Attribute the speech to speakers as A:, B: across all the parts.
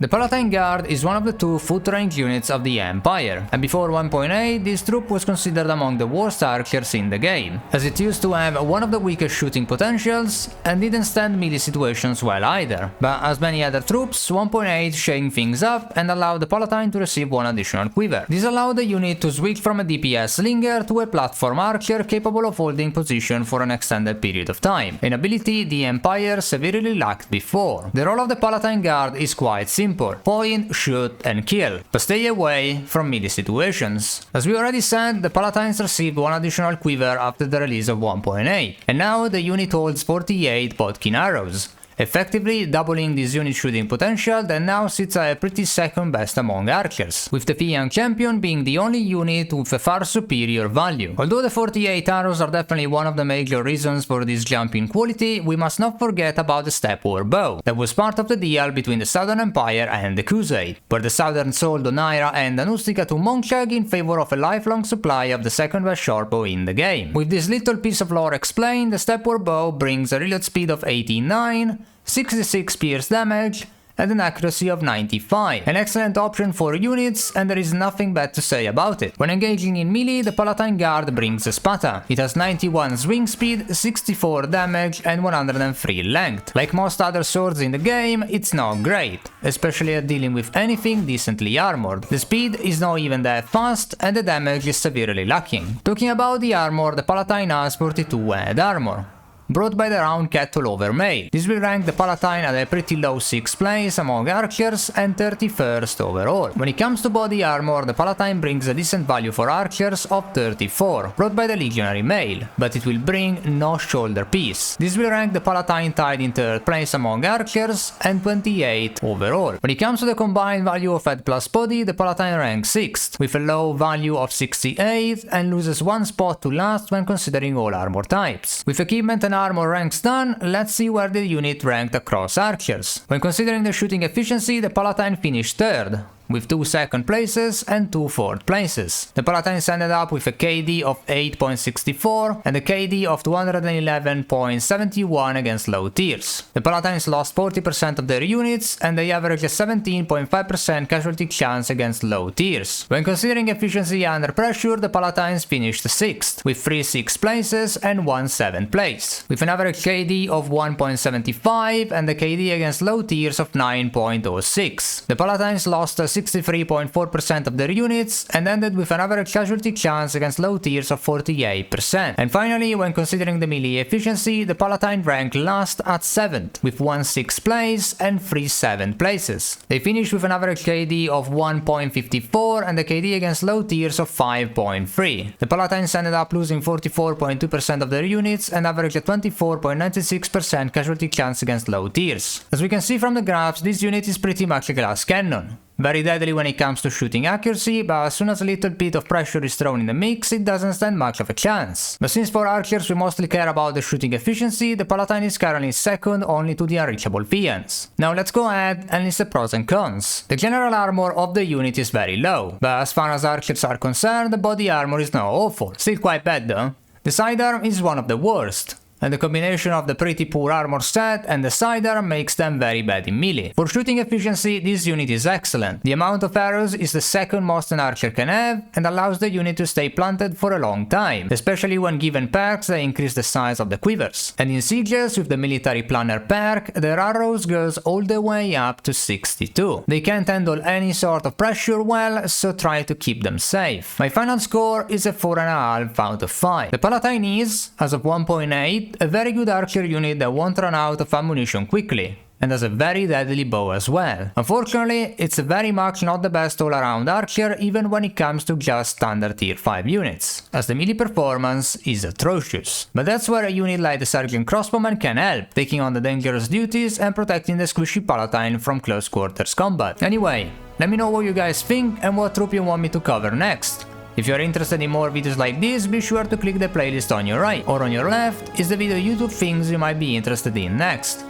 A: The Palatine Guard is one of the two foot-rank units of the Empire, and before 1.8 this troop was considered among the worst archers in the game, as it used to have one of the weakest shooting potentials and didn't stand melee situations well either. But as many other troops, 1.8 changed things up and allowed the Palatine to receive one additional quiver. This allowed the unit to switch from a DPS slinger to a platform archer capable of holding position for an extended period of time, an ability the Empire severely lacked before. The role of the Palatine Guard is quite simple. Point, shoot and kill, but stay away from melee situations. As we already said, the Palatines received one additional quiver after the release of 1.8, and now the unit holds 48 Bodkin arrows, effectively doubling this unit's shooting potential that now sits at a pretty second best among archers, with the Young Champion being the only unit with a far superior value. Although the 48 arrows are definitely one of the major reasons for this jump in quality, we must not forget about the Step War Bow, that was part of the deal between the Southern Empire and the Crusade, where the Southern sold Donaira and Anustica to Monchag in favor of a lifelong supply of the second best short bow in the game. With this little piece of lore explained, the Step War Bow brings a reload speed of 89, 66 pierce damage, and an accuracy of 95. An excellent option for units, and there is nothing bad to say about it. When engaging in melee, the Palatine Guard brings a Spada. It has 91 swing speed, 64 damage, and 103 length. Like most other swords in the game, it's not great, especially at dealing with anything decently armored. The speed is not even that fast, and the damage is severely lacking. Talking about the armor, the Palatine has 42 head armor, brought by the round kettle over mail. This will rank the Palatine at a pretty low 6th place among archers and 31st overall. When it comes to body armor, the Palatine brings a decent value for archers of 34, brought by the Legionary mail, but it will bring no shoulder piece. This will rank the Palatine tied in 3rd place among archers and 28 overall. When it comes to the combined value of head plus body, the Palatine ranks 6th, with a low value of 68 and loses 1 spot to last when considering all armor types. With equipment and armor ranks done, let's see where the unit ranked across archers. When considering the shooting efficiency, the Palatine finished 3rd, with 2 2nd places and 2 4th places. The Palatines ended up with a KD of 8.64 and a KD of 211.71 against low tiers. The Palatines lost 40% of their units and they averaged a 17.5% casualty chance against low tiers. When considering efficiency under pressure, the Palatines finished 6th, with 3 6th places and 1 7th place, with an average KD of 1.75 and a KD against low tiers of 9.06. The Palatines lost 63.4% of their units and ended with an average casualty chance against low tiers of 48%. And finally, when considering the melee efficiency, the Palatine ranked last at 7th, with 1 6th place and 3 7th places. They finished with an average KD of 1.54 and a KD against low tiers of 5.3. The Palatines ended up losing 44.2% of their units and averaged a 24.96% casualty chance against low tiers. As we can see from the graphs, this unit is pretty much a glass cannon. Very deadly when it comes to shooting accuracy, but as soon as a little bit of pressure is thrown in the mix, it doesn't stand much of a chance. But since for archers we mostly care about the shooting efficiency, the Palatine is currently 2nd only to the unreachable Fians. Now let's go ahead and list the pros and cons. The general armor of the unit is very low, but as far as archers are concerned, the body armor is not awful. Still quite bad though. The sidearm is one of the worst, and the combination of the pretty poor armor set and the sidearm makes them very bad in melee. For shooting efficiency, this unit is excellent. The amount of arrows is the 2nd most an archer can have and allows the unit to stay planted for a long time, especially when given perks that increase the size of the quivers. And in sieges with the military planner perk, their arrows goes all the way up to 62. They can't handle any sort of pressure well, so try to keep them safe. My final score is a 4.5 out of 5. The Palatine is, as of 1.8, a very good archer unit that won't run out of ammunition quickly, and has a very deadly bow as well. Unfortunately, it's very much not the best all-around archer even when it comes to just standard tier 5 units, as the melee performance is atrocious. But that's where a unit like the Sergeant Crossbowman can help, taking on the dangerous duties and protecting the squishy Palatine from close quarters combat. Anyway, let me know what you guys think and what troop you want me to cover next. If you are interested in more videos like this, be sure to click the playlist on your right, or on your left is the video YouTube things you might be interested in next.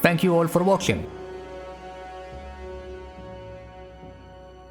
A: Thank you all for watching.